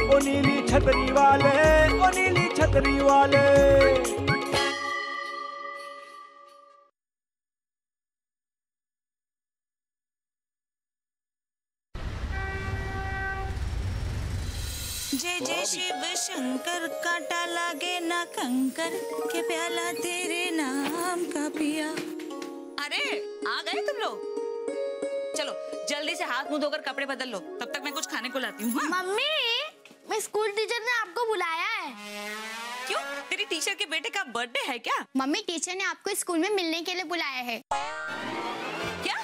ओ नीली छतरी वाले, ओ नीली छतरी वाले। जय जय शिव शंकर, कांटा लागे ना कंकर, के प्याला तेरे नाम का पिया। अरे आ गए तुम लोग, चलो जल्दी से हाथ मुंह धोकर कपड़े बदल लो, तब तक मैं कुछ खाने को लाती हूँ। मम्मी, मैं स्कूल टीचर ने आपको बुलाया है। क्यों, तेरी टीचर के बेटे का बर्थडे है क्या? मम्मी, टीचर ने आपको स्कूल में मिलने के लिए बुलाया है। क्या?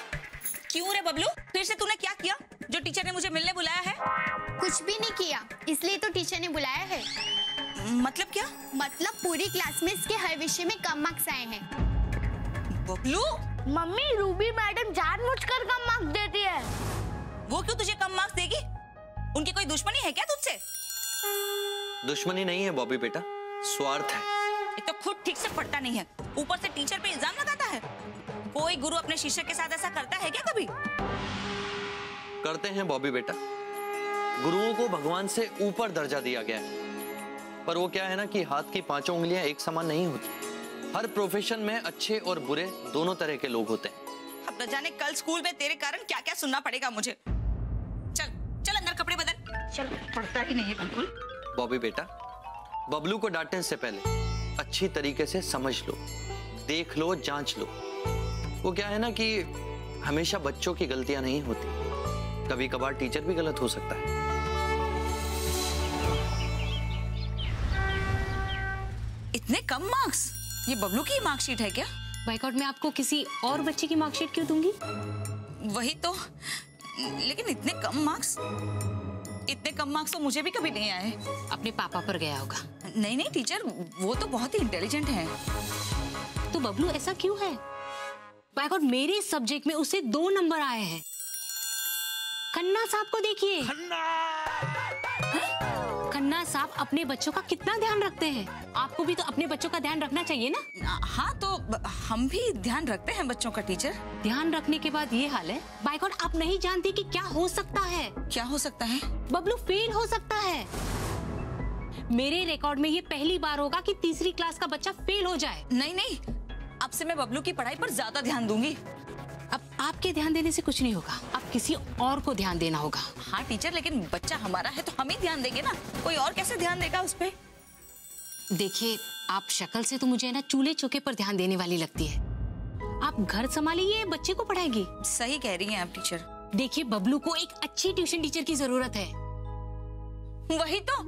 क्यों रे बबलू, फिर से तूने क्या किया जो टीचर ने मुझे मिलने बुलाया है? कुछ भी नहीं किया, इसलिए तो टीचर ने बुलाया है। मतलब क्या? मतलब पूरी क्लास में इसके हर विषय में कम मार्क्स आए हैं। बबलू, मम्मी, रूबी मैडम जानबूझकर कम मार्क्स देती है। वो क्यों तुझे कम मार्क्स देगी? उनकी कोई दुश्मनी है क्या तुझसे? दुश्मनी नहीं है बॉबी बेटा, स्वार्थ है। एक तो खुद ठीक से पढ़ता नहीं है, ऊपर से टीचर पे इल्जाम लगाता है। कोई गुरु अपने शिष्य के साथ ऐसा करता है क्या कभी? करते हैं बॉबी बेटा, गुरुओं को भगवान से ऊपर दर्जा दिया गया है। पर वो क्या है ना कि हाथ की पांचों उंगलियां एक समान नहीं होती। हर प्रोफेशन में अच्छे और बुरे दोनों तरह के लोग होते हैं। अब न जाने कल स्कूल में तेरे कारण क्या क्या सुनना पड़ेगा मुझे। चल चल अंदर कपड़े बदल। चल, पढ़ता ही नहीं है बिल्कुल। बॉबी बेटा, बबलू को डांटने से पहले अच्छी तरीके से समझ लो, देख लो, जांच लो। वो क्या है ना कि हमेशा बच्चों की गलतियां नहीं होती, कभी कभार टीचर भी गलत हो सकता है। इतने कम मार्क्स? ये बबलू की मार्कशीट है क्या? बाइकआउट में आपको किसी और बच्चे की मार्कशीट क्यों दूंगी? वही तो, लेकिन इतने कम मार्क्स, इतने कम मार्क्स तो मुझे भी कभी नहीं आए। अपने पापा पर गया होगा। नहीं नहीं टीचर, वो तो बहुत ही इंटेलिजेंट है। तो बबलू ऐसा क्यों है? बाइकआउट मेरे सब्जेक्ट में उसे 2 नंबर आए हैं। खन्ना साहब को देखिए, खन्ना साहब अपने बच्चों का कितना ध्यान रखते हैं। आपको भी तो अपने बच्चों का ध्यान रखना चाहिए ना। हाँ तो हम भी ध्यान रखते हैं बच्चों का टीचर। ध्यान रखने के बाद ये हाल है। बाइकआउट आप नहीं जानती कि क्या हो सकता है? क्या हो सकता है? बबलू फेल हो सकता है। मेरे रिकॉर्ड में ये पहली बार होगा कि तीसरी क्लास का बच्चा फेल हो जाए। नहीं नहीं, अब से मैं बबलू की पढ़ाई पर ज्यादा ध्यान दूंगी। अब आपके ध्यान देने से कुछ नहीं होगा, अब किसी और को ध्यान देना होगा। हाँ टीचर, लेकिन बच्चा हमारा है तो हम ही ध्यान देंगे ना, कोई और कैसे ध्यान देगा उस पे? देखिए, आप शक्ल से तो मुझे ना चूल्हे चौके पर ध्यान देने वाली लगती है। आप घर संभालिए, बच्चे को पढ़ाएगी। सही कह रही हैं आप टीचर। देखिए, बबलू को एक अच्छी ट्यूशन टीचर की जरूरत है। वही तो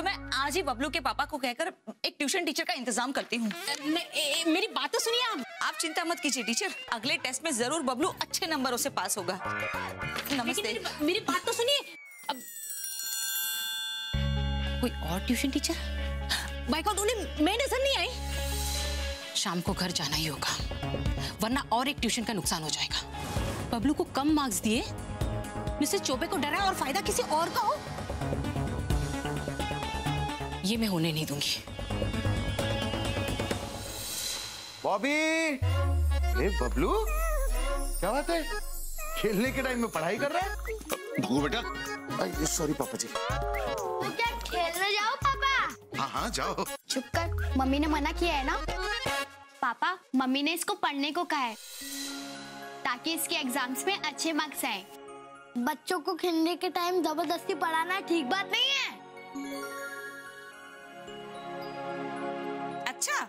मैं आज ही बबलू के पापा को कहकर एक ट्यूशन टीचर का इंतजाम करती हूँ। मेरी बात तो सुनिए आप चिंता मत कीजिए टीचर, अगले टेस्ट में जरूर बबलू अच्छे नंबरों से पास होगा। नमस्ते। मेरी बात तो सुनिए। अब कोई और ट्यूशन टीचर? बाइकआउट उन्हें मैं नजर नहीं आई। शाम को घर जाना ही होगा, वरना और एक ट्यूशन का नुकसान हो जाएगा। बबलू को कम मार्क्स दिए, मिसेस चौबे को डरा और फायदा किसी और का हो, ये मैं होने नहीं दूंगी। बॉबी, अरे बबलू, क्या बात है? खेलने के टाइम में पढ़ाई कर रहा है? भगू बेटा। सॉरी पापा जी। तो क्या खेलने जाओ पापा? हाँ हाँ जाओ। चुप कर, मम्मी ने मना किया है ना। पापा, मम्मी ने इसको पढ़ने को कहा है ताकि इसके एग्जाम्स में अच्छे मार्क्स आए। बच्चों को खेलने के टाइम जबरदस्ती पढ़ाना ठीक बात नहीं है। अच्छा,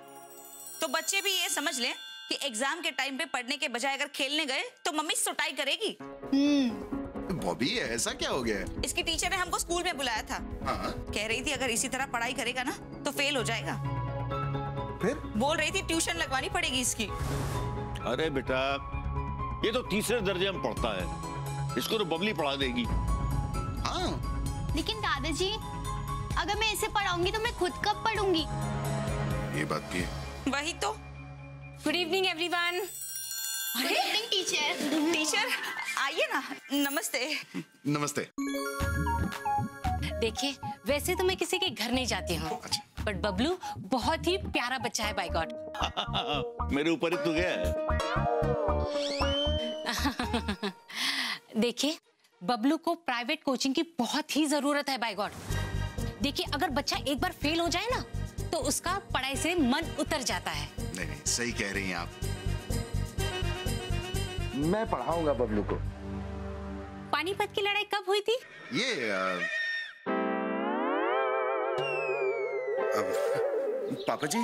तो बच्चे भी ये समझ लें कि एग्जाम के टाइम पे पढ़ने के बजाय अगर खेलने गए तो मम्मी सुटाई करेगी। बॉबी, ऐसा क्या हो गया? इसकी टीचर ने हमको स्कूल में बुलाया था। हाँ? कह रही थी अगर इसी तरह पढ़ाई करेगा ना तो फेल हो जाएगा। फिर बोल रही थी ट्यूशन लगवानी पड़ेगी इसकी। अरे बेटा, ये तो तीसरे दर्जे में पढ़ता है, इसको तो बबली पढ़ा देगी। हाँ। लेकिन दादाजी, अगर मैं इसे पढ़ाऊंगी तो मैं खुद कब पढ़ूंगी? ये बात भी है। वही तो। Good evening everyone. Good evening teacher. Teacher आइए ना। नमस्ते। नमस्ते। देखिए, वैसे तो मैं किसी के घर नहीं जाती हूँ, बट बबलू बहुत ही प्यारा बच्चा है बाइकआउट। मेरे ऊपर ही तो गया है। देखिए, बबलू को प्राइवेट कोचिंग की बहुत ही जरूरत है बाय गॉड। देखिए अगर बच्चा एक बार फेल हो जाए ना तो उसका पढ़ाई से मन उतर जाता है। नहीं नहीं, सही कह रही हैं आप। मैं पढ़ाऊंगा बबलू को। पानीपत की लड़ाई कब हुई थी? ये पापा जी।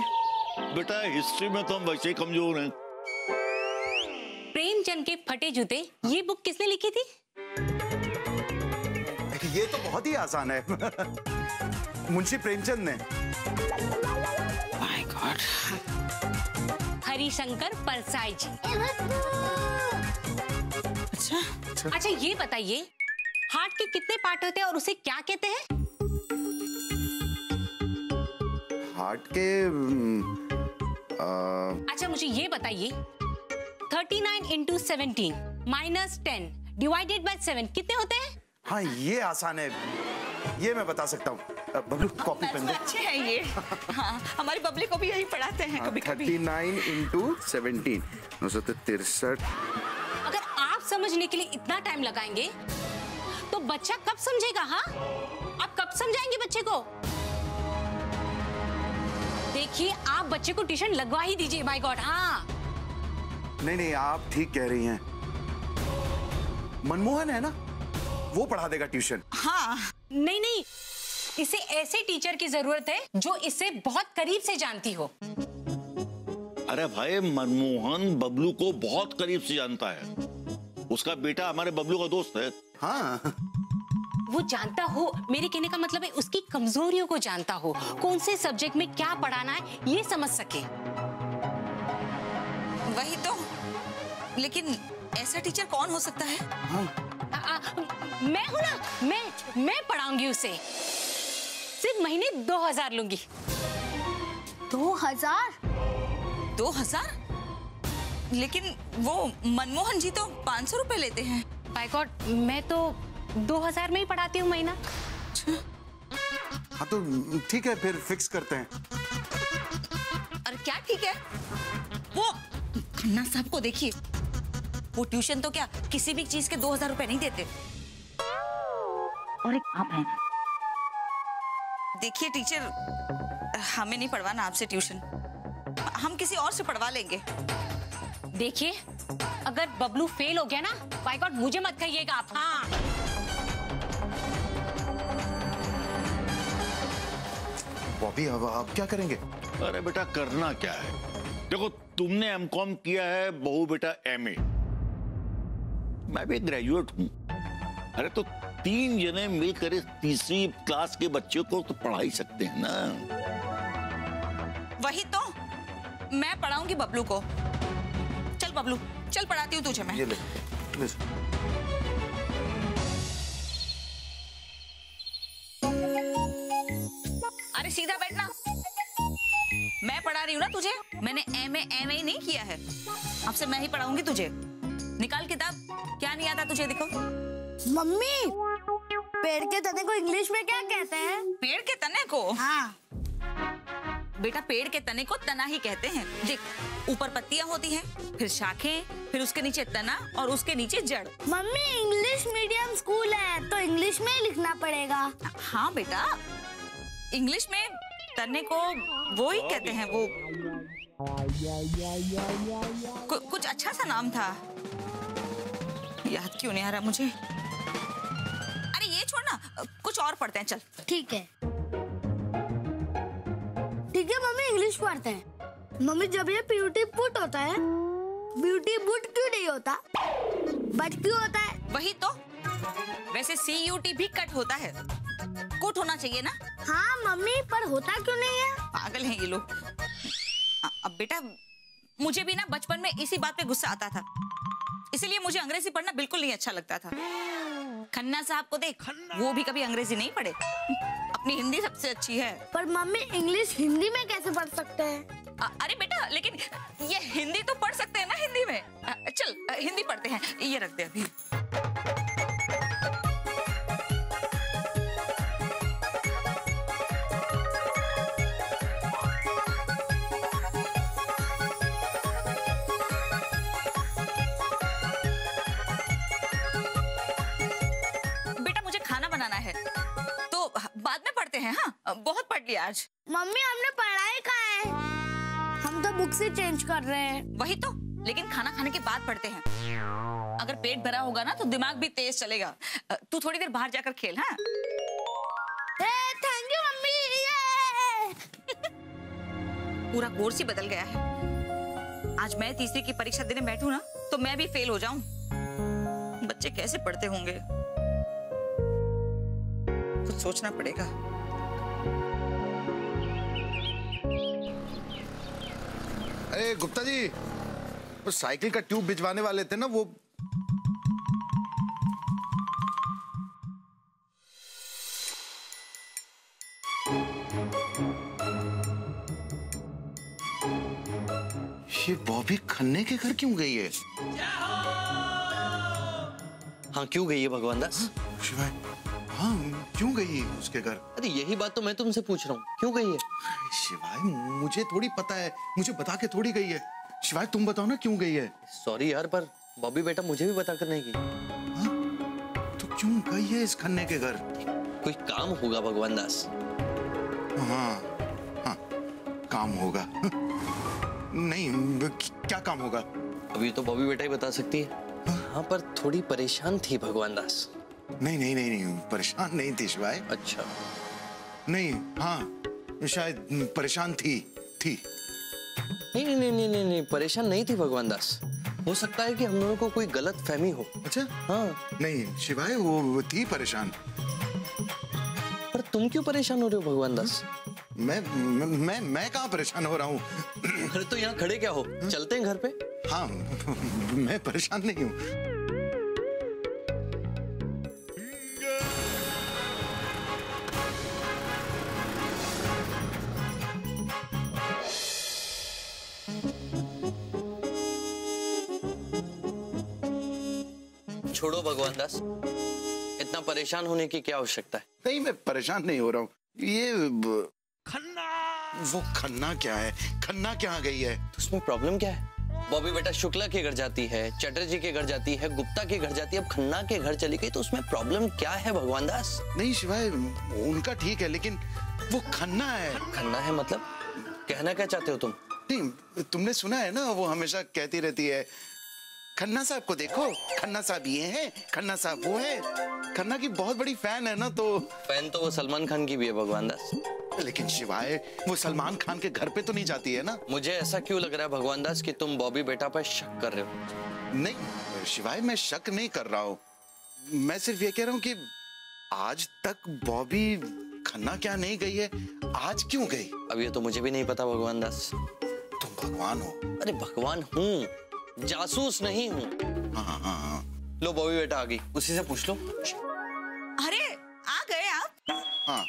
बेटा हिस्ट्री में तो हम वैसे ही कमजोर हैं। प्रेमचंद के फटे जूते ये बुक किसने लिखी थी? ये तो बहुत ही आसान है। मुंशी प्रेमचंद ने। My god. हरिशंकर परसाई जी। अच्छा ये बताइए हार्ट के कितने पार्ट होते हैं और उसे क्या कहते हैं? हार्ट के अच्छा मुझे ये बताइए 39 into 17 minus 10 divided by 7 कितने होते हैं? हाँ ये आसान है, ये मैं बता सकता हूँ। बबलू कॉपी पेन दे। अच्छे हैं ये। हाँ, हमारी बबली को भी यही पढ़ाते हैं कभी कभी। 39 into 17 963। अगर आप समझने के लिए इतना टाइम लगाएंगे तो बच्चा कब समझेगा? हाँ आप कब समझाएंगे बच्चे को? देखिए आप बच्चे को ट्यूशन लगवा ही दीजिए माय गॉड। हाँ नहीं आप ठीक कह रही हैं। मनमोहन है ना, वो पढ़ा देगा ट्यूशन। हाँ नहीं इसे ऐसे टीचर की जरूरत है जो इसे बहुत करीब से जानती हो। अरे भाई मनमोहन बबलू को बहुत करीब से जानता है। उसका बेटा हमारे बबलू का दोस्त है। हाँ वो जानता हो, मेरे कहने का मतलब है उसकी कमजोरियों को जानता हो, कौन से सब्जेक्ट में क्या पढ़ाना है ये समझ सके। वही तो, लेकिन ऐसा टीचर कौन हो सकता है? मैं हूं ना, मैं पढ़ाऊंगी उसे। सिर्फ महीने 2000 लूंगी। 2000? 2000? लेकिन वो मनमोहन जी तो 500 रुपए लेते हैं। बाय गॉड मैं तो 2000 में ही पढ़ाती हूँ महीना। हाँ तो ठीक है फिर फिक्स करते हैं। और क्या ठीक है? वो खन्ना साहब को देखिए, वो ट्यूशन तो क्या किसी भी चीज के 2000 रुपए नहीं देते। और एक आप हैं। देखिए टीचर, हमें नहीं पढ़वाना आपसे ट्यूशन, हम किसी और से पढ़वा लेंगे। देखिए अगर बबलू फेल हो गया ना बाय गॉड मुझे मत कहिएगा आप। हाँ बॉबी अब आप क्या करेंगे? अरे बेटा करना क्या है, देखो तुमने एमकॉम किया है, बहू बेटा एमए, मैं भी ग्रेजुएट हूँ। अरे तो 3 जने मिलकर इस तीसरी क्लास के बच्चे को तो पढ़ा ही सकते हैं ना। वही तो, मैं पढ़ाऊंगी बबलू को। चल बबलू चल, पढ़ाती हूँ तुझे मैं। ये ले। अरे सीधा बैठना, मैं पढ़ा रही हूँ ना तुझे। मैंने एमए ही नहीं किया है, अब से मैं ही पढ़ाऊंगी तुझे। निकाल किताब, क्या नहीं आता तुझे? देखो मम्मी, पेड़ के तने को इंग्लिश में क्या कहते हैं? पेड़ के तने को? हाँ बेटा पेड़ के तने को तना ही कहते हैं। देख ऊपर पत्तियां होती हैं, फिर शाखें, फिर उसके नीचे तना और उसके नीचे जड़। मम्मी इंग्लिश मीडियम स्कूल है तो इंग्लिश में ही लिखना पड़ेगा। हाँ बेटा, इंग्लिश में तने को वो ही कहते हैं। वो कुछ अच्छा सा नाम था, याद क्यों नहीं आ रहा मुझे। अरे ये छोड़ ना, कुछ और पढ़ते हैं चल। ठीक है मम्मी, इंग्लिश पढ़ते हैं। मम्मी जब ये ब्यूटी पुट होता है, ब्यूटी बुट क्यों नहीं होता? बट क्यों होता है? वही तो, वैसे CUT भी कट होता है, कुट होना चाहिए ना। हाँ मम्मी, पर होता क्यों नहीं है? पागल हैं ये लोग। अब बेटा मुझे भी ना बचपन में इसी बात पे गुस्सा आता था, इसलिए मुझे अंग्रेजी पढ़ना बिल्कुल नहीं अच्छा लगता था। खन्ना साहब को देख, वो भी कभी अंग्रेजी नहीं पढ़े, अपनी हिंदी सबसे अच्छी है। पर मम्मी इंग्लिश हिंदी में कैसे पढ़ सकते हैं? अरे बेटा, लेकिन ये हिंदी तो पढ़ सकते हैं ना हिंदी में। चल हिंदी पढ़ते हैं, ये रख दे अभी। बाद में पढ़ते हैं। हाँ, बहुत पढ़ लिया आज। मम्मी हमने पढ़ाई कहाँ है? हम तो बुक से चेंज कर रहे हैं। वही तो, लेकिन खाना खाने के बाद पढ़ते हैं। अगर पेट भरा होगा ना तो दिमाग भी तेज चलेगा। तू थोड़ी देर बाहर जाकर खेल। हाँ, थैंक यू मम्मी। पूरा कोर्स ही बदल गया है। आज मैं तीसरी की परीक्षा देने बैठूं ना तो मैं भी फेल हो जाऊं। बच्चे कैसे पढ़ते होंगे, कुछ सोचना पड़ेगा। अरे गुप्ता जी, वो साइकिल का ट्यूब भिजवाने वाले थे ना, वो ये बॉबी खन्ने के घर क्यों गई है? हाँ, क्यों गई है भगवान दास? शिवाय, हाँ क्यों गई है उसके घर? अरे यही बात तो मैं तुमसे पूछ रहा हूँ, क्यों गई है? शिवाय, मुझे थोड़ी पता है, मुझे बता के थोड़ी गई है। शिवाय तुम बताओ ना क्यों गई है? सॉरी यार, पर बॉबी बेटा मुझे भी बता कर नहीं गई। तो क्यों गई है इस खन्ने के घर? कोई काम होगा भगवान दास। हाँ हाँ, काम होगा। नहीं, क्या काम होगा? अभी तो बॉबी बेटा ही बता सकती है। हाँ, पर थोड़ी परेशान थी भगवान दास। नहीं नहीं नहीं नहीं, परेशान नहीं थी शिवाय। अच्छा। नहीं, हाँ शायद परेशान थी। नहीं नहीं नहीं नहीं नहीं, परेशान नहीं थी भगवान दास। हो सकता है कि हम लोगों को कोई गलत फहमी हो। अच्छा, हाँ। नहीं शिवाय, वो थी परेशान। पर तुम क्यों परेशान हो रहे हो भगवान दास? मैं कहाँ परेशान हो रहा हूँ? अरे तो यहाँ खड़े क्या हो, चलते हैं घर पे। हाँ, मैं परेशान नहीं हूँ। छोड़ो भगवान दास, इतना परेशान होने की क्या आवश्यकता है? नहीं, मैं परेशान नहीं हो रहा हूँ। ये खन्ना, वो खन्ना क्या है? खन्ना कहाँ गई है? तो उसमें प्रॉब्लम क्या है? बॉबी बेटा शुक्ला के घर जाती है, चटर्जी के घर जाती है, गुप्ता के घर जाती है, अब खन्ना के घर चली गई, तो उसमें प्रॉब्लम क्या है भगवान दास? नहीं शिवाय, उनका ठीक है, लेकिन वो खन्ना है। खन्ना है मतलब? कहना क्या चाहते हो तुम? नहीं, तुमने सुना है ना, वो हमेशा कहती रहती है, खन्ना साहब को देखो, खन्ना साहब ये हैं, खन्ना साहब वो है। खन्ना की बहुत बड़ी फैन है ना। तो फैन तो वो सलमान खान की भी है भगवान दास। लेकिन शिवाय, वो सलमान खान के घर पे तो नहीं जाती है ना। मुझे ऐसा क्यों लग रहा है भगवान दास कि तुम बॉबी बेटा पर शक कर रहे हो? नहीं शिवाय, मैं शक नहीं कर रहा हूँ। मैं सिर्फ ये कह रहा हूँ कि आज तक बॉबी खन्ना क्या नहीं गई है, आज क्यों गई? अब ये तो मुझे भी नहीं पता भगवान दास। तुम भगवान हो? अरे भगवान हूँ, जासूस नहीं हूँ। हाँ। लो बॉबी बेटा आ गई, उसी से पूछ लो। अरे आ गए आप? हाँ,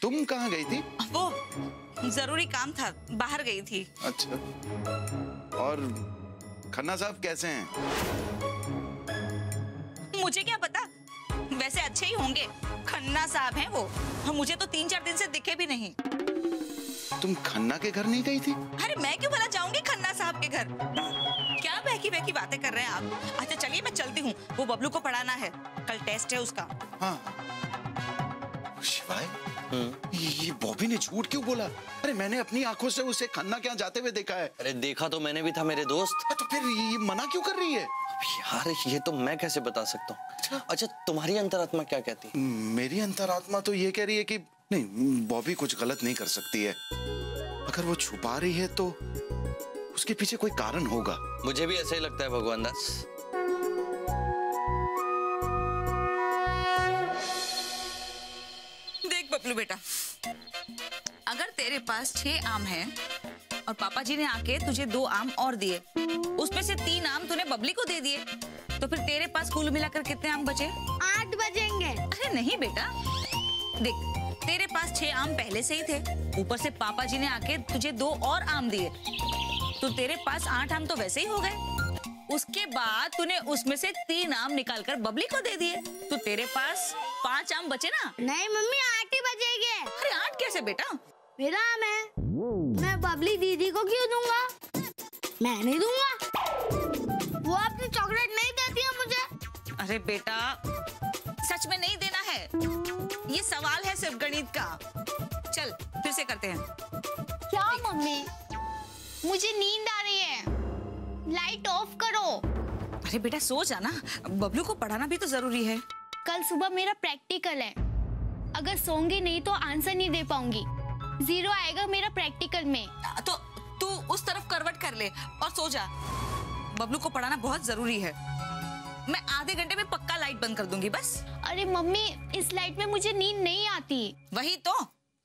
तुम कहाँ गई थी? वो जरूरी काम था, बाहर गई थी। अच्छा, और खन्ना साहब कैसे हैं? मुझे क्या पता, वैसे अच्छे ही होंगे। खन्ना साहब हैं वो, मुझे तो 3-4 दिन से दिखे भी नहीं। तुम खन्ना के घर नहीं गई थी? अरे मैं क्यों भला जाऊंगी खन्ना साहब के घर? क्या बहकी बातें कर रहे हैं आप? अच्छा चलिए मैं चलती हूँ, वो बबलू को पढ़ाना है, कल टेस्ट है उसका। हाँ। शिवाय, ये बॉबी ने झूठ क्यों बोला? अरे मैंने अपनी आंखों से उसे खन्ना क्या जाते हुए देखा है। अरे देखा तो मैंने भी था मेरे दोस्त। तो फिर ये मना क्यों कर रही है? यार ये तो मैं कैसे बता सकता हूँ। अच्छा तुम्हारी अंतरात्मा क्या कहती है? मेरी अंतरात्मा तो ये कह रही है कि नहीं, बॉबी कुछ गलत नहीं कर सकती है। अगर वो छुपा रही है तो उसके पीछे कोई कारण होगा। मुझे भी ऐसा ही लगता है भगवान दास। देख बबलू बेटा, अगर तेरे पास 6 आम हैं और पापा जी ने आके तुझे 2 आम और दिए, उसमें से 3 आम तूने बबली को दे दिए, तो फिर तेरे पास कुल मिलाकर कितने आम बचे? 8 बचेंगे। अरे नहीं बेटा, देख तेरे पास 6 आम पहले से ही थे, ऊपर से पापा जी ने आके तुझे 2 और आम दिए, तो तेरे पास 8 आम तो वैसे ही हो गए। उसके बाद तूने उसमें से 3 आम निकालकर बबली को दे दिए, तो तेरे पास 5 आम बचे ना? नहीं मम्मी, 8 ही बचेंगे। अरे 8 कैसे बेटा? मेरा आम है, मैं बबली दीदी को क्यों दूंगा? मैं नहीं दूंगा, वो अपनी चॉकलेट नहीं देती है मुझे। अरे बेटा सच में नहीं देना है, ये सवाल है सिर्फ गणित का। चल फिर से करते हैं। क्या मम्मी, मुझे नींद आ रही है, लाइट ऑफ करो। अरे बेटा सो जाना, बबलू को पढ़ाना भी तो जरूरी है। कल सुबह मेरा प्रैक्टिकल है, अगर सोऊंगी नहीं तो आंसर नहीं दे पाऊंगी, 0 आएगा मेरा प्रैक्टिकल में। तो तू उस तरफ करवट कर ले और सो जा। बबलू को पढ़ाना बहुत जरूरी है। मैं आधे घंटे में पक्का लाइट बंद कर दूंगी बस। अरे मम्मी, इस लाइट में मुझे नींद नहीं आती। वही तो,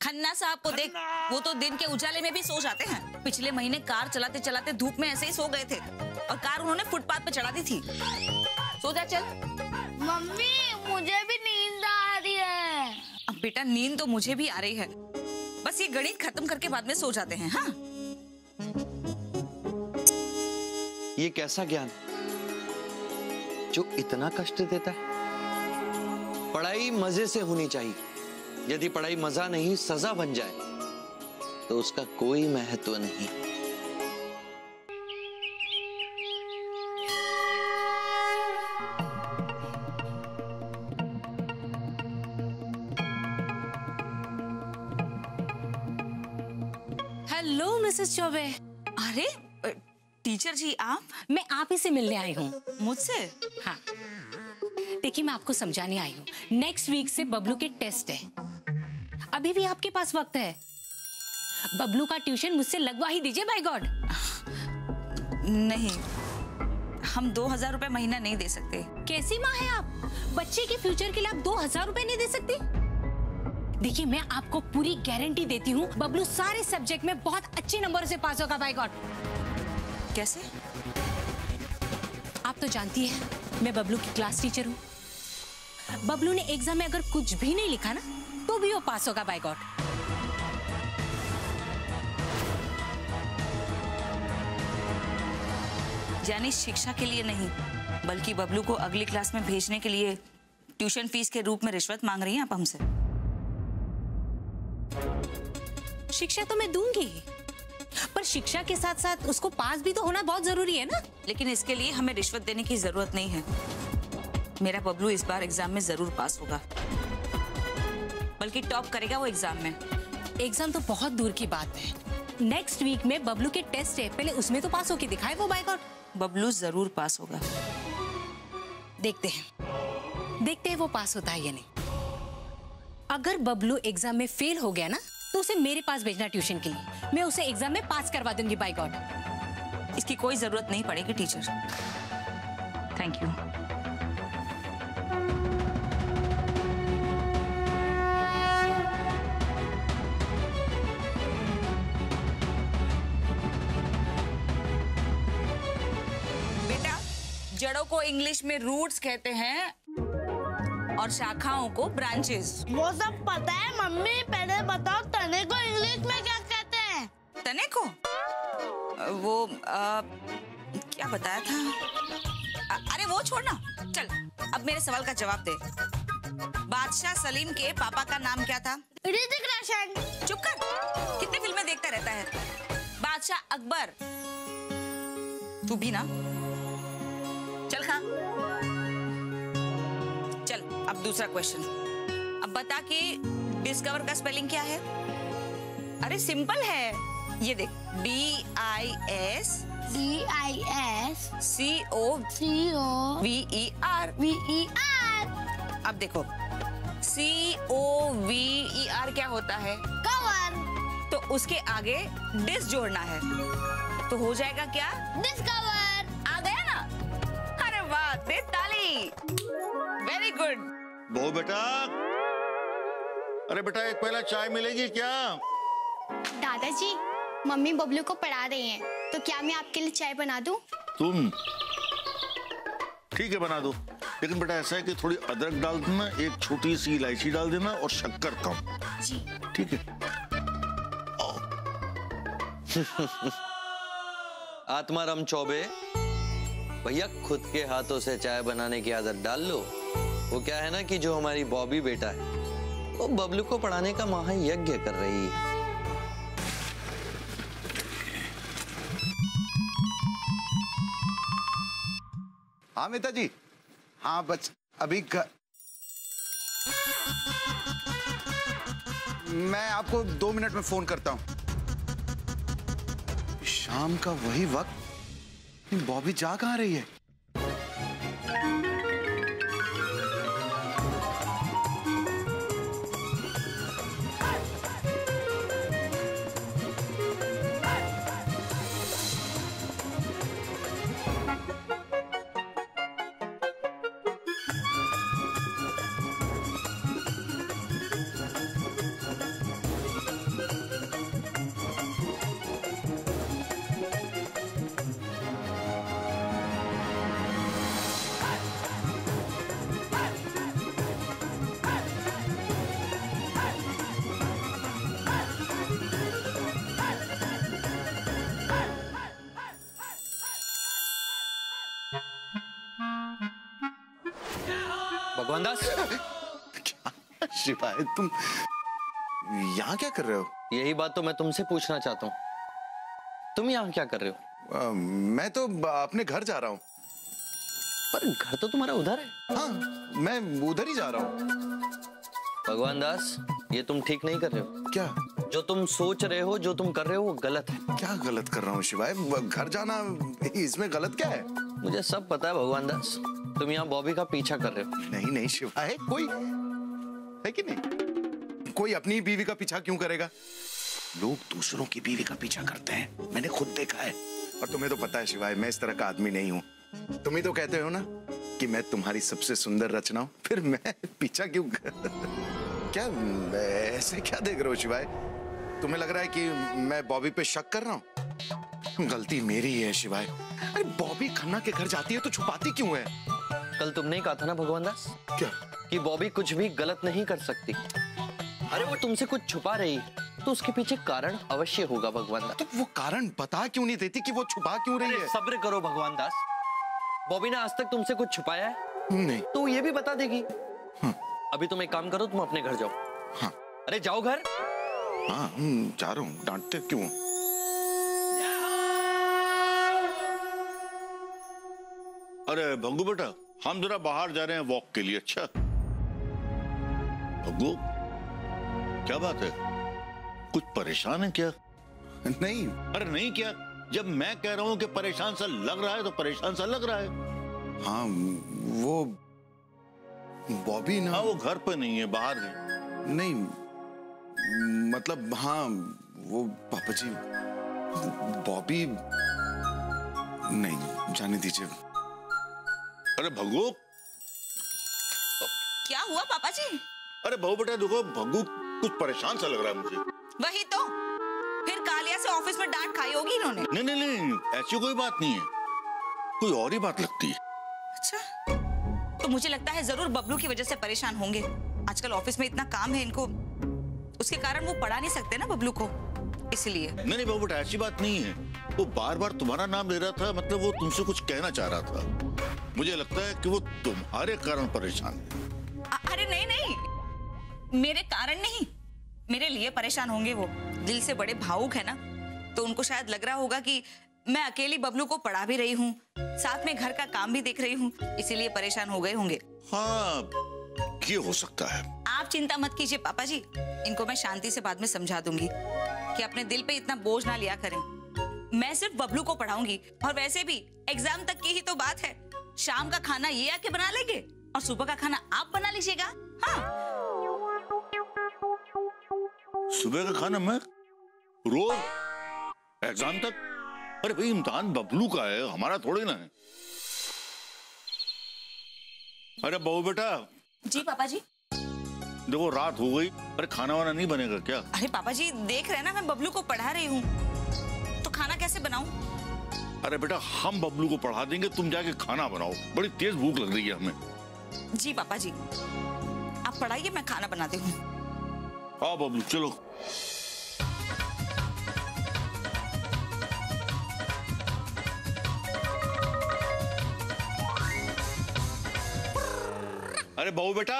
खन्ना साहब को देख, वो तो दिन के उजाले में भी सो जाते हैं। पिछले महीने कार चलाते चलाते धूप में ऐसे ही सो गए थे और कार उन्होंने फुटपाथ पे चढ़ा दी थी। सो जा चल। मम्मी, मुझे भी नींद आ रही है। अब बेटा नींद तो मुझे भी आ रही है, बस ये गणित खत्म करके बाद में सो जाते हैं। हाँ, ये कैसा ज्ञान जो इतना कष्ट देता है? पढ़ाई मजे से होनी चाहिए। यदि पढ़ाई मजा नहीं सजा बन जाए तो उसका कोई महत्व नहीं। Hello Mrs Choubey. अरे टीचर जी आप? मैं आप ही से मिलने आई हूँ। मुझसे? हाँ, देखिए मैं आपको समझाने आई हूँ। नेक्स्ट वीक से बबलू के टेस्ट है, अभी भी आपके पास वक्त है। बबलू का ट्यूशन मुझसे लगवा ही दीजिए। By god. नहीं, हम 2000 रुपए महीना नहीं दे सकते। कैसी माँ है आप? बच्चे के फ्यूचर के लिए आप 2000 रुपए नहीं दे सकती? देखिए मैं आपको पूरी गारंटी देती हूँ, बबलू सारे सब्जेक्ट में बहुत अच्छे नंबर से पास होगा। By god. कैसे? आप तो जानती है मैं बबलू की क्लास टीचर हूँ। बबलू ने एग्जाम में अगर कुछ भी नहीं लिखा ना तो भी वो पास होगा। By god. यानी शिक्षा के लिए नहीं, बल्कि बबलू को अगली क्लास में भेजने के लिए ट्यूशन फीस के रूप में रिश्वत मांग रही हैं आप हमसे? शिक्षा तो मैं दूंगी, पर शिक्षा के साथ साथ उसको पास भी तो होना बहुत जरूरी है ना। लेकिन इसके लिए हमें रिश्वत देने की जरूरत नहीं है। मेरा बबलू इस बार एग्जाम में जरूर पास होगा, बल्कि टॉप करेगा वो एग्जाम में। एग्जाम तो बहुत दूर की बात है, नेक्स्ट वीक में बबलू के टेस्ट है, पहले उसमें तो पास होके दिखाए वो। Bye God. बबलू जरूर पास होगा। देखते हैं वो पास होता है या नहीं। अगर बबलू एग्जाम में फेल हो गया ना तो उसे मेरे पास भेजना ट्यूशन के लिए, मैं उसे एग्जाम में पास करवा दूंगी। By god. इसकी कोई जरूरत नहीं पड़ेगी टीचर। Thank you. बेटा, जड़ों को इंग्लिश में रूट्स कहते हैं और शाखाओं को ब्रांचेस। वो सब पता है मम्मी, पहले बताओ तने को इंग्लिश में क्या कहते हैं? तने को? वो क्या बताया था? अरे वो छोड़ना, चल अब मेरे सवाल का जवाब दे। बादशाह सलीम के पापा का नाम क्या था? ऋतिक रोशन। चुप कर, कितनी फिल्में देखता रहता है। बादशाह अकबर। तू भी ना, चल खा। चल अब दूसरा क्वेश्चन। अब बता कि डिस्कवर का स्पेलिंग क्या है? अरे सिंपल है, ये देख, DIS COVER। अब देखो COVER क्या होता है? कवर। तो उसके आगे डिस जोड़ना है, तो हो जाएगा क्या? डिस्कवर। आ गया ना? अरे वाह, दे ताली। Very good. बहू बेटा, अरे बेटा एक पहला चाय मिलेगी क्या? दादाजी, मम्मी बबलू को पढ़ा रही हैं, तो क्या मैं आपके लिए चाय बना दूं? तुम ठीक है बना दो, लेकिन बेटा ऐसा है कि थोड़ी अदरक डाल देना, एक छोटी सी इलायची डाल देना और शक्कर कम। जी ठीक है। आत्माराम चौबे, भैया खुद के हाथों से चाय बनाने की आदत डाल लो। वो क्या है ना कि जो हमारी बॉबी बेटा है वो बबलू को पढ़ाने का महायज्ञ कर रही है। हाँ मिता जी, हाँ बच अभी मैं आपको 2 मिनट में फोन करता हूँ। शाम का वही वक्त, बॉबी जा कहाँ रही है? भगवान दास, क्या शिवाय, तुम यहाँ क्या कर रहे हो? यही बात तो मैं तुमसे पूछना चाहता हूँ। तुम यहाँ क्या कर रहे हो? मैं तो अपने घर जा रहा हूँ। पर घर तो तुम्हारा उधर है। हाँ, मैं उधर ही जा रहा हूँ। भगवान दास, ये तुम ठीक नहीं कर रहे हो। क्या? जो तुम सोच रहे हो, जो तुम कर रहे हो, वो गलत है। क्या गलत कर रहा हूँ शिवाय? घर जाना, इसमें गलत क्या है? मुझे सब पता है भगवान दास, तुम यहाँ बॉबी का पीछा कर रहे हो। नहीं नहीं शिवाय, कोई है कि नहीं? कोई अपनी बीवी का पीछा क्यों करेगा? लोग दूसरों की बीवी का पीछा करते हैं, मैंने खुद देखा है। और तुम्हें तो पता है शिवाय, मैं इस तरह का आदमी नहीं हूँ। तुम ही तो कहते हो ना कि मैं तुम्हारी सबसे सुंदर रचना हूँ, फिर मैं पीछा क्यों? क्या ऐसे क्या देख रहे हो शिवाय? तुम्हें लग रहा है कि मैं बॉबी पे शक कर रहा हूँ? गलती मेरी है शिवाय। अरे बॉबी खन्ना के घर जाती है तो छुपाती क्यों है? कल तुमने कहा था ना भगवान दास, क्या? कि बॉबी कुछ भी गलत नहीं कर सकती। अरे वो तुमसे कुछ छुपा रही तो उसके पीछे कारण अवश्य होगा भगवान दास। तो वो कारण बता क्यों नहीं देती कि वो छुपा क्यों रही है? सब्र करो भगवान दास, बॉबी ने आज तक तुमसे कुछ छुपाया है? नहीं। तो ये भी बता देगी। हाँ। अभी तुम एक काम करो, तुम अपने घर जाओ। हाँ। अरे जाओ घर। हाँ, जा रहा हूँ। डांटते क्यों? अरे भग्गू बेटा, हम जरा बाहर जा रहे हैं वॉक के लिए। अच्छा भग्गू, क्या बात है? कुछ परेशान है क्या? नहीं। अरे नहीं क्या? जब मैं कह रहा हूं कि परेशान सा लग रहा है तो परेशान सा लग रहा है। हाँ, वो बॉबी ना। हाँ, वो घर पे नहीं है, बाहर है। नहीं मतलब, हाँ वो पापा जी, बॉबी नहीं, जाने दीजिए। अरे भग्गू, क्या हुआ पापा जी? अरे बहू बेटा देखो, भग्गू कुछ परेशान सा लग रहा है मुझे। वही तो, फिर कालिया से ऑफिस में डांट खाई होगी इन्होंने। नहीं नहीं नहीं, ऐसी कोई बात नहीं है, कोई और ही बात लगती है। अच्छा, तो मुझे लगता है जरूर बबलू की वजह से परेशान होंगे। आजकल ऑफिस में इतना काम है इनको, उसके कारण वो पढ़ा नहीं सकते ना बबलू को, इसलिए। नहीं नहीं बहू बेटा, ऐसी बात नहीं है। वो बार बार तुम्हारा नाम ले रहा था, मतलब वो तुमसे कुछ कहना चाह रहा था। मुझे लगता है कि वो तुम्हारे कारण परेशान है। अरे नहीं नहीं, मेरे कारण नहीं, मेरे लिए परेशान होंगे वो। दिल से बड़े भावुक है ना, तो उनको शायद लग रहा होगा कि मैं अकेली बबलू को पढ़ा भी रही हूँ, साथ में घर का काम भी देख रही हूँ, इसीलिए परेशान हो गए होंगे। हाँ, ये हो सकता है। आप चिंता मत कीजिए पापा जी, इनको मैं शांति से बाद में समझा दूंगी कि अपने दिल पे इतना बोझ ना लिया करें। मैं सिर्फ बबलू को पढ़ाऊंगी, और वैसे भी एग्जाम तक की ही तो बात है। शाम का खाना ये आके बना लेंगे और सुबह का खाना आप बना लीजिएगा। हाँ, सुबह का खाना मैं रोज एग्जाम तक? अरे भाई, इम्तिहान बबलू का है, हमारा थोड़ी ना है। अरे बहू बेटा। जी पापा जी। देखो रात हो गई, अरे खाना वाना नहीं बनेगा क्या? अरे पापा जी देख रहे हैं ना, मैं बबलू को पढ़ा रही हूँ, तो खाना कैसे बनाऊं? अरे बेटा, हम बबलू को पढ़ा देंगे, तुम जाके खाना बनाओ, बड़ी तेज भूख लग रही है हमें। जी पापा जी, आप पढ़ाइए, मैं खाना बनाती हूँ। आओ बबलू, चलो। अरे बहू बेटा।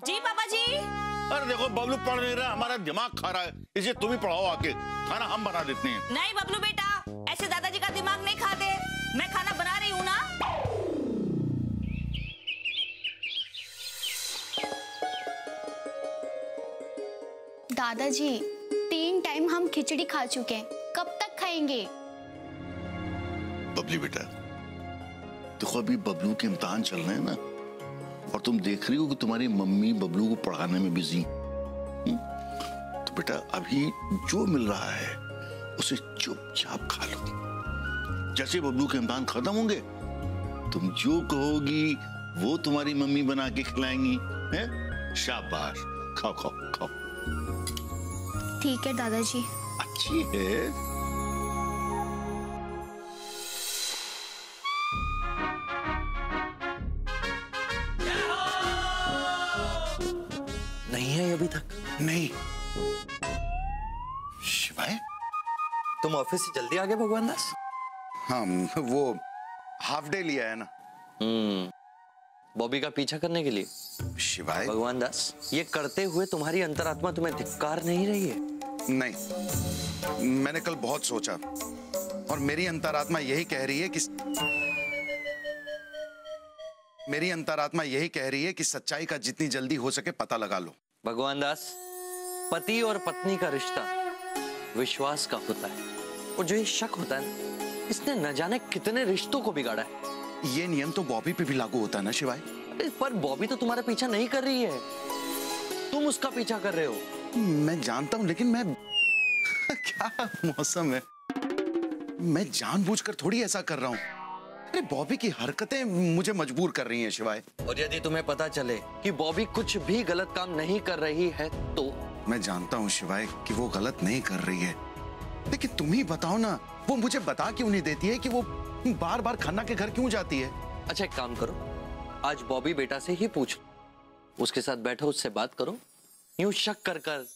जी पापा जी। अरे देखो बबलू पढ़ नहीं रहा, हमारा दिमाग खा रहा है, इसे तुम ही पढ़ाओ आके, खाना हम बना देते हैं। नहीं बबलू बेटा, ऐसे दादाजी का दिमाग नहीं खाते, मैं खाना बना रही हूँ ना। दादाजी 3 टाइम हम खिचड़ी खा चुके हैं, कब तक खाएंगे? बबली बेटा, देखो अभी बबलू के इम्तिहान चल रहे हैं ना, और तुम देख रही हो कि तुम्हारी मम्मी बबलू को पढ़ाने में बिजी। तो बेटा अभी जो मिल रहा है उसे चुपचाप खा लो। जैसे बबलू के इम्तिहान खत्म होंगे, तुम जो कहोगी वो तुम्हारी मम्मी बना के खिलाएंगी। हैं? शाबाश, खाओ खाओ खाओ। ठीक है दादाजी। अच्छी है। नहीं है अभी तक? नहीं। शिवाय, तुम ऑफिस से जल्दी आ गए भगवान दास? हाँ, वो हाफ डे लिया है ना। बॉबी का पीछा करने के लिए? शिवाय, भगवान दास, ये करते हुए तुम्हारी अंतरात्मा तुम्हें धिक्कार नहीं रही है? नहीं, मैंने कल बहुत सोचा और मेरी अंतरात्मा यही कह रही है कि सच्चाई का जितनी जल्दी हो सके पता लगा लो। भगवान दास, पति और पत्नी का रिश्ता विश्वास का होता है, और जो ये शक होता है ना, इसने न जाने कितने रिश्तों को बिगाड़ा है। ये नियम तो बॉबी पे भी लागू होता है ना शिवाय? पर बॉबी तो तुम्हारा पीछा नहीं कर रही है, तुम उसका पीछा कर रहे हो। मैं जानता हूं, लेकिन मैं क्या मौसम है, मैं जानबूझकर थोड़ी ऐसा कर रहा हूं। अरे बॉबी की हरकतें मुझे मजबूर कर रही हैं शिवाय। और यदि तुम्हें पता चले कि बॉबी कुछ भी गलत काम नहीं कर रही है तो? मैं जानता हूं शिवाय कि वो गलत नहीं कर रही है, लेकिन तुम ही बताओ ना, वो मुझे बता क्यों नहीं देती है कि वो बार बार खन्ना के घर क्यों जाती है? अच्छा एक काम करो, आज बॉबी बेटा से ही पूछ लो, उसके साथ बैठो, उससे बात करो। यूं शक कर कर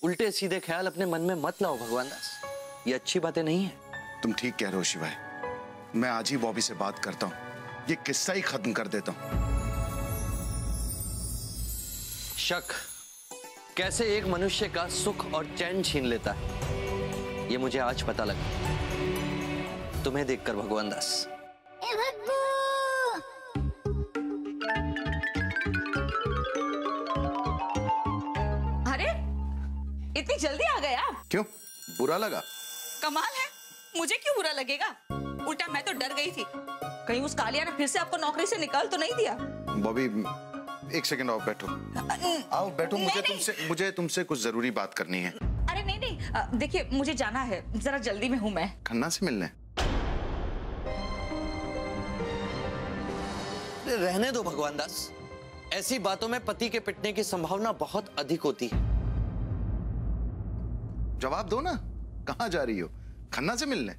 उल्टे सीधे ख्याल अपने मन में मत लाओ भगवान दास, ये अच्छी बातें नहीं है। तुम ठीक कह रहे हो शिवाय, मैं आज ही बॉबी से बात करता हूँ, ये किस्सा ही खत्म कर देता हूँ। शक कैसे एक मनुष्य का सुख और चैन छीन लेता है, ये मुझे आज पता लगा, तुम्हें देखकर भगवान दास। अरे इतनी जल्दी आ गए आप? क्यों, बुरा लगा? कमाल है, मुझे क्यों बुरा लगेगा? उल्टा मैं तो डर गई थी, कहीं उस कालिया ने फिर से आपको नौकरी से निकाल तो नहीं दिया। बॉबी एक सेकंड आओ, बैठो। आओ बैठो, मुझे तुमसे कुछ जरूरी बात करनी है। अरे नहीं नहीं, देखिए मुझे जाना है, जरा जल्दी में हूँ मैं। खन्ना से मिलने? रहने दो भगवान दास, ऐसी बातों में पति के पिटने की संभावना बहुत अधिक होती है। जवाब दो ना, कहाँ जा रही हो? खन्ना से मिलने?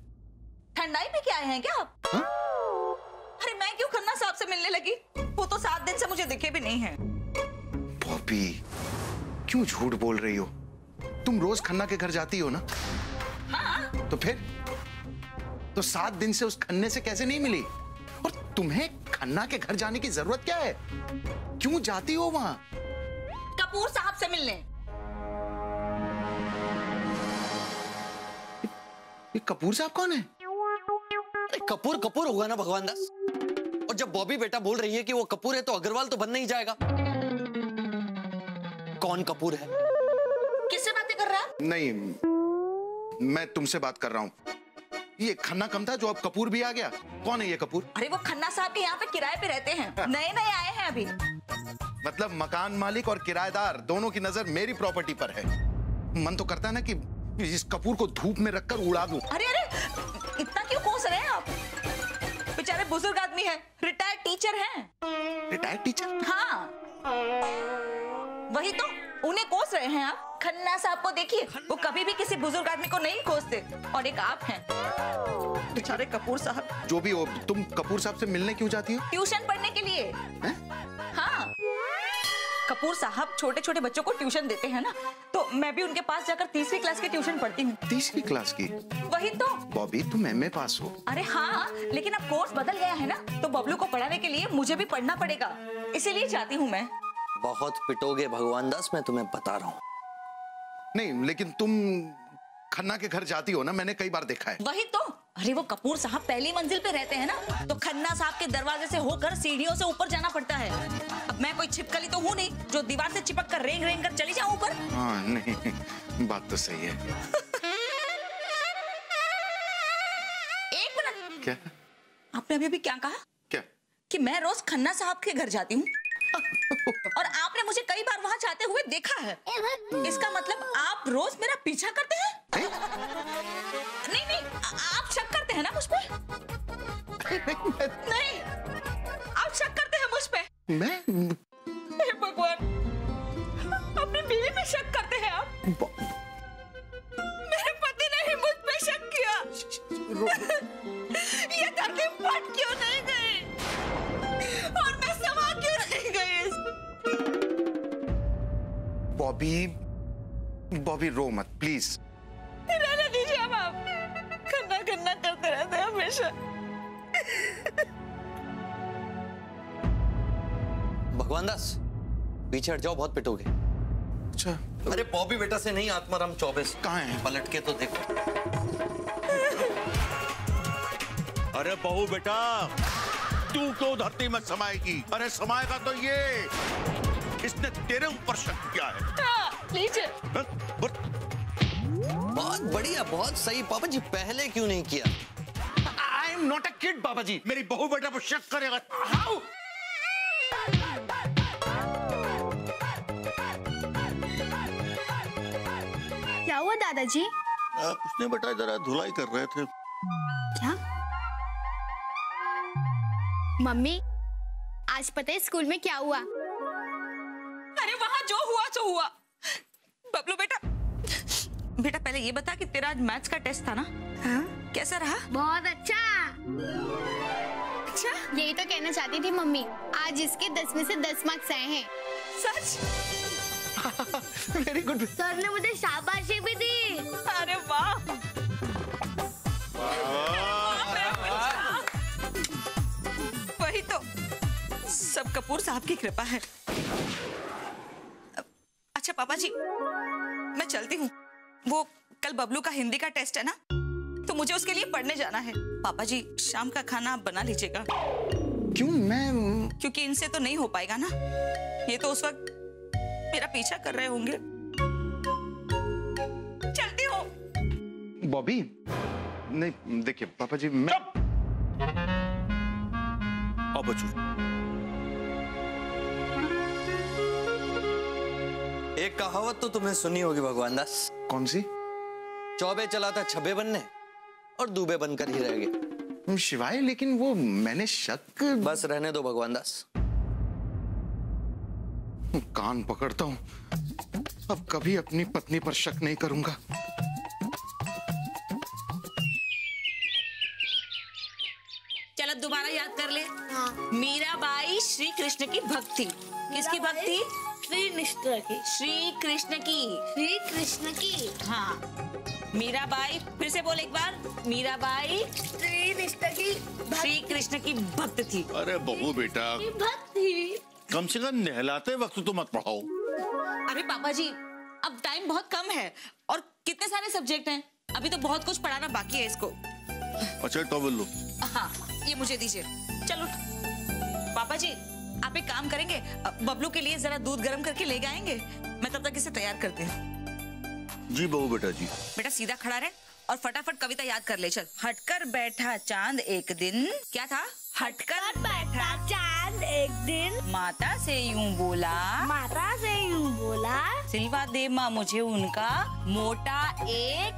ठंडाई पे क्या आए हैं क्या आप? हा? अरे मैं क्यों खन्ना साहब से मिलने लगी? वो तो 7 दिन से मुझे दिखे भी नहीं हैं। बॉबी क्यों झूठ बोल रही हो? तुम रोज खन्ना के घर जाती हो ना? हाँ। तो फिर तो 7 दिन से उस खन्ने से कैसे नहीं मिली? और तुम्हें खन्ना के घर जाने की जरूरत क्या है? क्यों जाती हो वहां? कपूर साहब से मिलने। ये कपूर साहब कौन है? अरे कपूर कपूर होगा ना भगवान दास, और जब बॉबी बेटा बोल रही है कि वो कपूर है तो अग्रवाल तो बन नहीं जाएगा। कौन कपूर है? किससे बातें कर रहा है? नहीं, मैं तुमसे बात कर रहा हूँ। ये खन्ना कम था जो अब कपूर भी आ गया। कौन है ये कपूर? अरे वो खन्ना साहब के यहाँ पे किराए पे रहते हैं, नए नए आए हैं अभी। मतलब मकान मालिक और किराएदार दोनों की नजर मेरी प्रॉपर्टी पर है। मन तो करता है ना कि इस कपूर को धूप में रखकर उड़ा दूं। अरे अरे, इतना क्यों कोस रहे हैं आप? बेचारे बुजुर्ग आदमी हैं, रिटायर्ड टीचर हैं। Retired teacher? हाँ, वही तो, उन्हें कोस रहे हैं आप। खन्ना साहब को देखिए, वो कभी भी किसी बुजुर्ग आदमी को नहीं कोसते, और एक आप हैं, बेचारे कपूर साहब। जो भी हो, तुम कपूर साहब से मिलने क्यों जाती हो? ट्यूशन पढ़ने के लिए। हाँ, कपूर साहब छोटे छोटे बच्चों को ट्यूशन देते हैं ना, तो मैं भी उनके पास जाकर 3वीं क्लास की ट्यूशन पढ़ती हूँ। 3वीं क्लास की? वही तो। बॉबी तुम एमए पास हो? अरे हाँ, लेकिन अब कोर्स बदल गया है ना, तो बबलू को पढ़ाने के लिए मुझे भी पढ़ना पड़ेगा, इसीलिए चाहती हूँ मैं। बहुत पिटोगे भगवान दास, मैं तुम्हें बता रहा हूँ। नहीं, लेकिन तुम खन्ना के घर जाती हो ना, मैंने कई बार देखा है। वही तो, अरे वो कपूर साहब पहली मंजिल पे रहते हैं ना, तो खन्ना साहब के दरवाजे से होकर सीढ़ियों से ऊपर जाना पड़ता है। अब मैं कोई छिपकली तो हूँ नहीं जो दीवार से चिपक कर रेंग रेंग कर चली जाऊँ ऊपर। हाँ नहीं, बात तो सही है। एक मिनट, क्या? आपने अभी क्या कहा? क्या? कि मैं रोज खन्ना साहब के घर जाती हूँ और आपने मुझे कई बार वहाँ जाते हुए देखा है। इसका मतलब आप रोज मेरा पीछा करते हैं? नहीं नहीं, आप शक करते हैं ना मुझ पे? नहीं, आप शक करते हैं मुझ पे? मैं? हे भगवान, अपनी बीवी पे शक करते हैं आप? मेरे पति ने ही मुझ पे शक किया। ये धरती फट क्यों नहीं गई और मैं समा क्यों नहीं गई? बॉबी रो मत प्लीज। रहने दीजिए अब, आप खन्ना खन्ना करते रहते हैं हमेशा। भगवान दास, पीछे हट जाओ, बहुत पिटोगे। अच्छा। अरे बॉबी बेटा से नहीं, आत्माराम चौबे से। कहाँ है? पलट के तो देखो। अरे बहू बेटा, तू क्यों धरती में समाएगी? अरे समाएगा तो ये, इसने तेरे ऊपर शक किया है। लीजिए। बहुत बढ़िया, बहुत सही। पापा जी पहले क्यों नहीं किया? I am not a kid पापा जी। मेरी बहू बेटा पर शक करेगा? हाउ? क्या हुआ दादाजी? उसने बेटा जरा धुलाई कर रहे थे। क्या? मम्मी, आज पता है स्कूल में क्या हुआ? अरे वहाँ जो हुआ सो हुआ। बबलू बेटा, बेटा पहले ये बता कि तेरा आज मैथ्स का टेस्ट था ना? हाँ? कैसा रहा? बहुत अच्छा। अच्छा? यही तो कहना चाहती थी मम्मी, आज इसके 10 में से 10 मार्क्स आए हैं। सच? Very good. सर ने मुझे शाबाशी भी दी। अरे वाह। वही तो, सब कपूर साहब की कृपा है। अच्छा पापा जी, मैं चलती हूँ। वो कल बबलू का हिंदी का टेस्ट है ना, तो मुझे उसके लिए पढ़ने जाना है। पापा जी शाम का खाना आप बना लीजिएगा। क्यों? मैं? क्योंकि इनसे तो नहीं हो पाएगा ना। ये तो उस वक्त मेरा पीछा कर रहे होंगे। चलती हूँ। बॉबी, नहीं देखिए पापा जी, मैं अब बच्चों, एक कहावत तो तुमने सुनी होगी भगवान दास। कौन सी? चौबे चला था छबे बनने और दूबे बनकर ही रह गए। शिवाय, लेकिन वो मैंने शक। बस रहने दो भगवान दास। कान पकड़ता हूँ, अब कभी अपनी पत्नी पर शक नहीं करूंगा। चलो दोबारा याद कर ले। हाँ। मीराबाई श्री कृष्ण की भक्त थी। किसकी भक्त थी? श्री कृष्ण की। श्री कृष्ण की। श्री कृष्ण की। हाँ, मीराबाई, फिर से बोल एक बार। मीराबाई श्री कृष्ण की। श्री कृष्ण की भक्त थी। अरे बहू बेटा, भक्त थी। कम से कम नहलाते वक्त तो मत पढ़ाओ। अरे पापा जी, अब टाइम बहुत कम है और कितने सारे सब्जेक्ट हैं। अभी तो बहुत कुछ पढ़ाना बाकी है इसको। अच्छा टॉवल लो। हाँ, ये मुझे दीजिए। चलो पापा जी, आप एक काम करेंगे, बबलू के लिए जरा दूध गर्म करके ले आएंगे। मैं तब तक इसे तैयार करती हूँ। जी बहू बेटा जी। बेटा सीधा खड़ा रहे और फटाफट कविता याद कर ले। चल। हटकर बैठा चांद एक दिन, क्या था? हटकर बैठा चांद एक दिन, माता से यूं बोला, माता से यूं बोला, सिलवा दे माँ मुझे उनका मोटा एक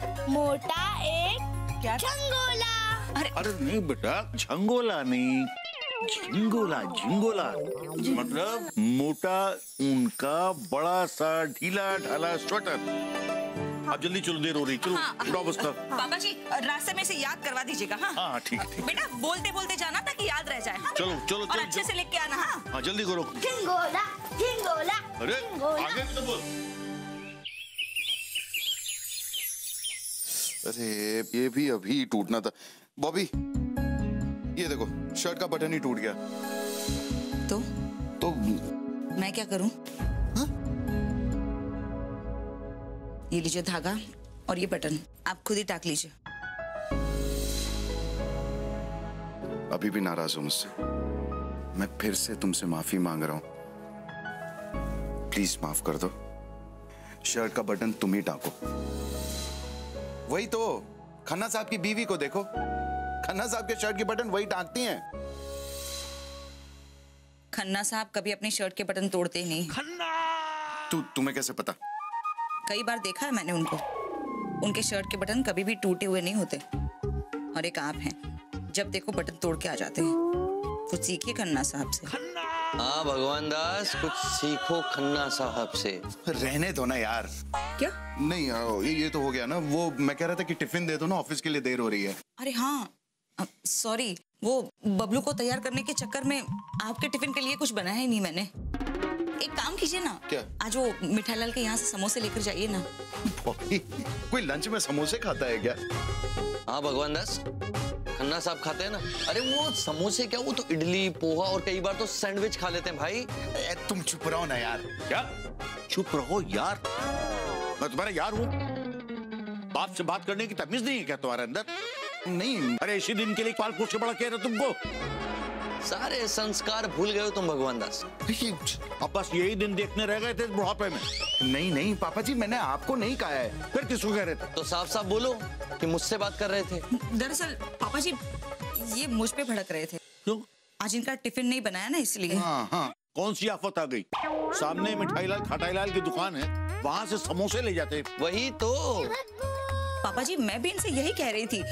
क्या? झंगोला। अरे नहीं बेटा, झंगोला नहीं, झिंगोला। झिंगोला मतलब मोटा उनका बड़ा सा ढीला ढाला स्वेटर। अब जल्दी चलो, देर हो रही। चलो उठाओ बस्ता। पापा जी रास्ते में से याद करवा दीजिएगा। हाँ हाँ ठीक है, ठीक। बेटा बोलते बोलते जाना ताकि याद रह जाए। हाँ, चलो चलो और चलो, अच्छे से लेके आना। हाँ हाँ जल्दी करो। झंगोला झंगोला। अरे झंगोला। आगे भी तो बोल। अरे ये भी अभी टूटना था। बॉबी, ये देखो शर्ट का बटन ही टूट गया। तो मैं क्या करूं? हाँ? ये लीजिए धागा और ये बटन, आप खुद ही टाक लीजिए। अभी भी नाराज हो मुझसे? मैं फिर से तुमसे माफी मांग रहा हूं, प्लीज माफ कर दो। शर्ट का बटन तुम ही टाको। वही तो, खन्ना साहब की बीवी को देखो, खन्ना साहब के शर्ट के बटन वही टांगती हैं। खन्ना साहब कभी अपनी शर्ट के बटन तोड़ते ही नहीं। तुम्हें कैसे पता? कई बार देखा है मैंने उनको। उनके शर्ट के बटन कभी भी टूटे हुए नहीं होते। और एक आप हैं, जब देखो बटन तोड़ के आ जाते हैं। कुछ सीखिए खन्ना साहब से। हाँ भगवान दास, कुछ सीखो खन्ना साहब से। रहने दो ना यार। क्या? नहीं ये तो हो गया ना। वो मैं कह रहा था कि टिफिन दे दो ना, ऑफिस के लिए देर हो रही है। अरे हाँ, सॉरी, वो बबलू को तैयार करने के चक्कर में आपके टिफिन के लिए कुछ बनाया ही नहीं मैंने। एक काम कीजिए ना। क्या? आज वो मिठाई लाल के यहाँ से समोसे लेकर जाइए ना। कोई लंच में समोसे खाता है क्या? हाँ भगवान दास, खन्ना साहब खाते हैं ना। अरे वो समोसे क्या, वो तो इडली, पोहा और कई बार तो सैंडविच खा लेते हैं भाई। तुम चुप रहो ना यार। क्या चुप रहो यार? मैं तुम्हारा यार हूँ, बाप से बात करने की तमीज नहीं है क्या तुम्हारे अंदर? नहीं, अरे इसी दिन के लिए पाल पोछ के बड़ा कह रहे तुमको। सारे संस्कार भूल गए हो तुम भगवान दास। अब बस यही दिन देखने रह गए थे बुढ़ापे में। नहीं पापा जी, मैंने आपको नहीं कहा है। फिर किसको कह रहे थे? तो साफ साफ बोलो कि मुझसे बात कर रहे थे। दरअसल पापा जी, ये मुझ पे भड़क रहे थे। क्यों? आज इनका टिफिन नहीं बनाया ना, इसलिए। हाँ। कौन सी आफत आ गई? सामने मिठाई लाल खटाई लाल की दुकान है, वहाँ से समोसे ले जाते। वही तो पापा जी, मैं भी इनसे यही कह रही थी,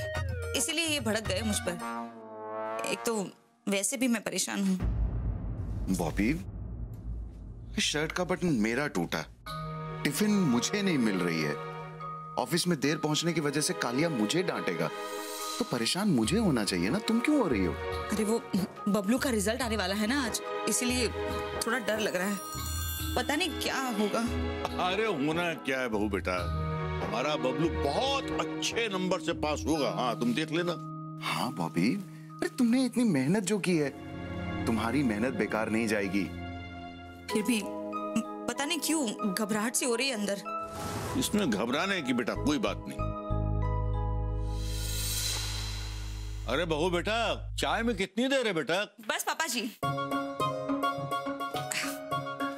इसलिए ये भड़क गए मुझ पर। एक तो वैसे भी मैं परेशान हूँ। बॉबी, शर्ट का बटन मेरा टूटा, टिफिन मुझे नहीं मिल रही है, ऑफिस में देर पहुंचने की वजह से कालिया मुझे डांटेगा, तो परेशान मुझे होना चाहिए ना। तुम क्यों हो रही हो? अरे वो बबलू का रिजल्ट आने वाला है ना आज, इसीलिए थोड़ा डर लग रहा है। पता नहीं क्या होगा। अरे होना क्या है बहू बेटा, हमारा बबलू बहुत अच्छे नंबर से पास होगा। हाँ तुम देख लेना। हाँ बॉबी, अरे तुमने इतनी मेहनत जो की है, तुम्हारी मेहनत बेकार नहीं जाएगी। फिर भी पता नहीं क्यों घबराहट सी हो रही है अंदर। इसमें घबराने की बेटा कोई बात नहीं। अरे बहू बेटा, चाय में कितनी देर है बेटा? बस पापा जी,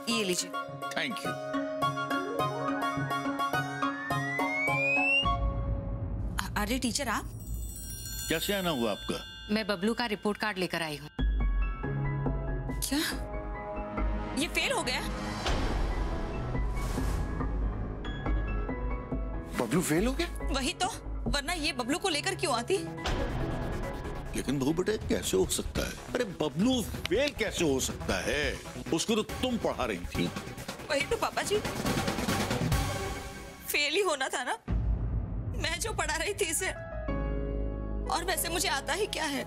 ये लीजिए। Thank you. अरे टीचर, आप कैसे आना हुआ आपका? मैं बबलू का रिपोर्ट कार्ड लेकर आई हूँ। क्या ये फेल हो गया? बबलू फेल हो गया? वही तो, वरना ये बबलू को लेकर क्यों आती? लेकिन बहू बेटे कैसे हो सकता है? अरे बबलू फेल कैसे हो सकता है? उसको तो तुम पढ़ा रही थी। वही तो पापा जी, फेल ही होना था ना, मैं जो पढ़ा रही थी इसे। और वैसे मुझे आता ही क्या है,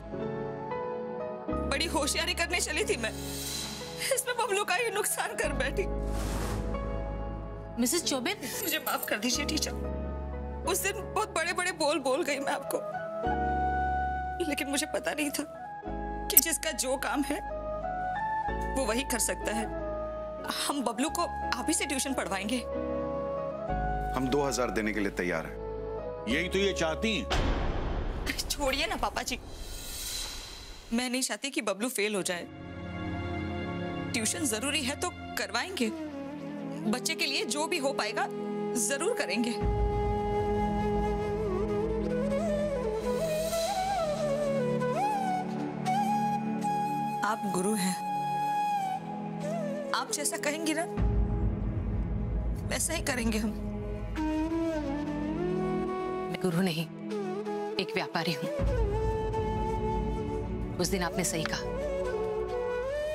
बड़ी होशियारी करने चली थी मैं, इसमें बबलू का ही नुकसान कर बैठी। मिसेस चौबे, मुझे माफ कर दीजिए टीचर, उस दिन बहुत बड़े बड़े बोल बोल गई मैं आपको, लेकिन मुझे पता नहीं था कि जिसका जो काम है वो वही कर सकता है। हम बबलू को आप ही से ट्यूशन पढ़वाएंगे। हम 2000 देने के लिए तैयार हैं। यही तो ये चाहती हैं। छोड़िए ना पापा जी, मैं नहीं चाहती कि बबलू फेल हो जाए। ट्यूशन जरूरी है तो करवाएंगे, बच्चे के लिए जो भी हो पाएगा जरूर करेंगे। आप गुरु हैं, आप जैसा कहेंगी ना वैसा ही करेंगे हम। मैं गुरु नहीं, एक व्यापारी हूं। उस दिन आपने सही कहा,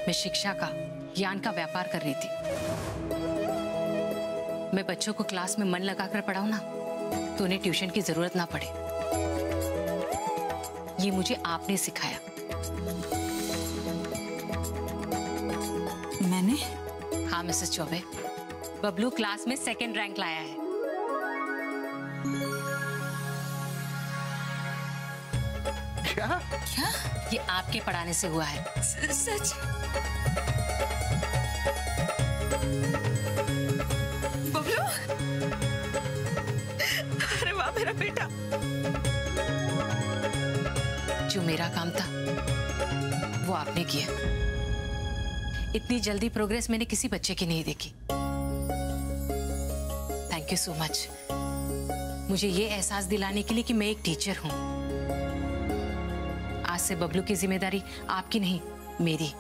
मैं शिक्षा का, ज्ञान का व्यापार कर रही थी। मैं बच्चों को क्लास में मन लगाकर पढ़ाऊं ना, तो उन्हें ट्यूशन की जरूरत ना पड़े। ये मुझे आपने सिखाया। मैंने? हाँ मिसेस चौबे, बबलू क्लास में 2nd रैंक लाया है। क्या? क्या? ये आपके पढ़ाने से हुआ है। सच? बबलू, अरे वाह मेरा बेटा। जो मेरा काम था आपने किया। इतनी जल्दी प्रोग्रेस मैंने किसी बच्चे की नहीं देखी। थैंक यू सो मच, मुझे ये एहसास दिलाने के लिए कि मैं एक टीचर हूं। आज से बबलू की जिम्मेदारी आपकी नहीं, मेरी।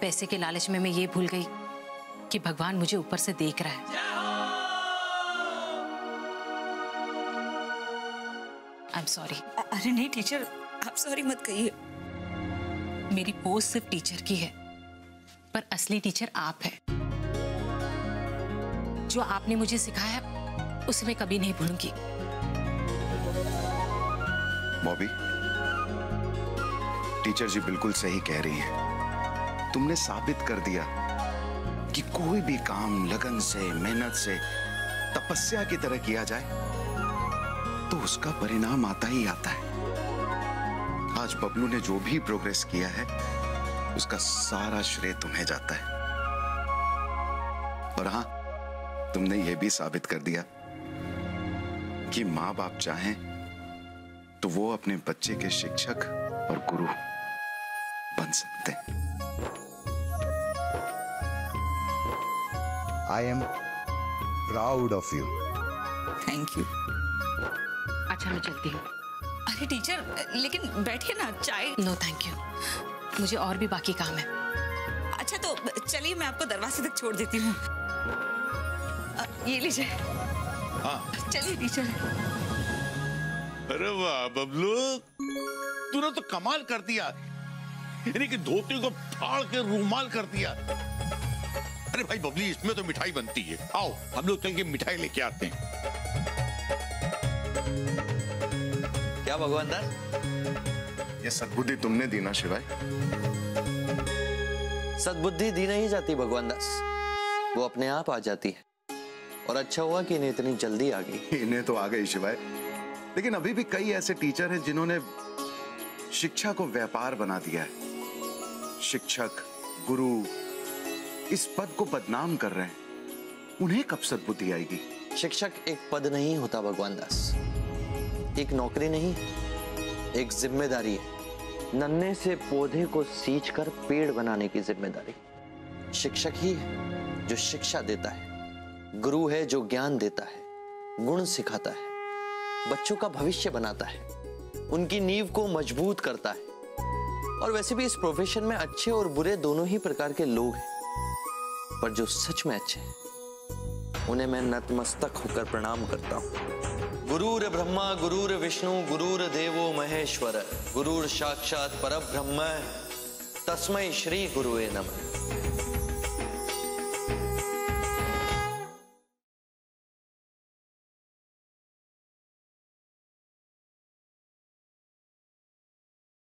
पैसे के लालच में मैं ये भूल गई कि भगवान मुझे ऊपर से देख रहा है। I am sorry. अरे नहीं टीचर, आप सॉरी मत कहिए। मेरी पोस्ट सिर्फ टीचर की है, पर असली टीचर आप है। जो आपने मुझे सिखाया उसे मैं कभी नहीं भूलूंगी। बॉबी, टीचर जी बिल्कुल सही कह रही है। तुमने साबित कर दिया कि कोई भी काम लगन से, मेहनत से, तपस्या की तरह किया जाए तो उसका परिणाम आता ही आता है। आज बबलू ने जो भी प्रोग्रेस किया है उसका सारा श्रेय तुम्हें जाता है। और हां, तुमने यह भी साबित कर दिया कि माँ बाप चाहें तो वो अपने बच्चे के शिक्षक और गुरु बन सकते हैं। I am proud of you. Thank you. अच्छा, मैं चलती हूँ। अरे टीचर, लेकिन बैठिए ना, चाय। नो थैंक यू, मुझे और भी बाकी काम है। अच्छा तो चलिए, मैं आपको दरवाजे तक छोड़ देती हूँ। ये लीजिए। हाँ। चलिए टीचर। अरे वाह बबलू, तूने तो कमाल कर दिया। यानी कि धोती को फाड़ के रूमाल कर दिया। अरे भाई बबली, इसमें तो मिठाई बनती है। आओ हम लोग चल के मिठाई लेके आते हैं। क्या भगवान दास, ये सद्बुद्धि तुमने दी ना शिवाय? सद्बुद्धि दी नहीं जाती भगवान दास, वो अपने आप आ जाती है। और अच्छा हुआ कि इन्हें इतनी जल्दी आ गई। इन्हें तो आ गई शिवाय, लेकिन अभी भी कई ऐसे टीचर हैं जिन्होंने शिक्षा को व्यापार बना दिया है। शिक्षक, गुरु इस पद को बदनाम कर रहे हैं। उन्हें कब सद्बुद्धि आएगी? शिक्षक एक पद नहीं होता भगवान दास, एक नौकरी नहीं, एक जिम्मेदारी है। नन्हे से पौधे को सींच कर पेड़ बनाने की जिम्मेदारी। शिक्षक ही है जो शिक्षा देता है, गुरु है जो ज्ञान देता है, गुण सिखाता है, बच्चों का भविष्य बनाता है, उनकी नींव को मजबूत करता है। और वैसे भी इस प्रोफेशन में अच्छे और बुरे दोनों ही प्रकार के लोग हैं, पर जो सच में अच्छे हैं उन्हें मैं नतमस्तक होकर प्रणाम करता हूं। गुरुर ब्रह्मा गुरुर विष्णु गुरुर देवो महेश्वर गुरुर साक्षात परब्रह्म तस्मै श्री गुरुवे नमः।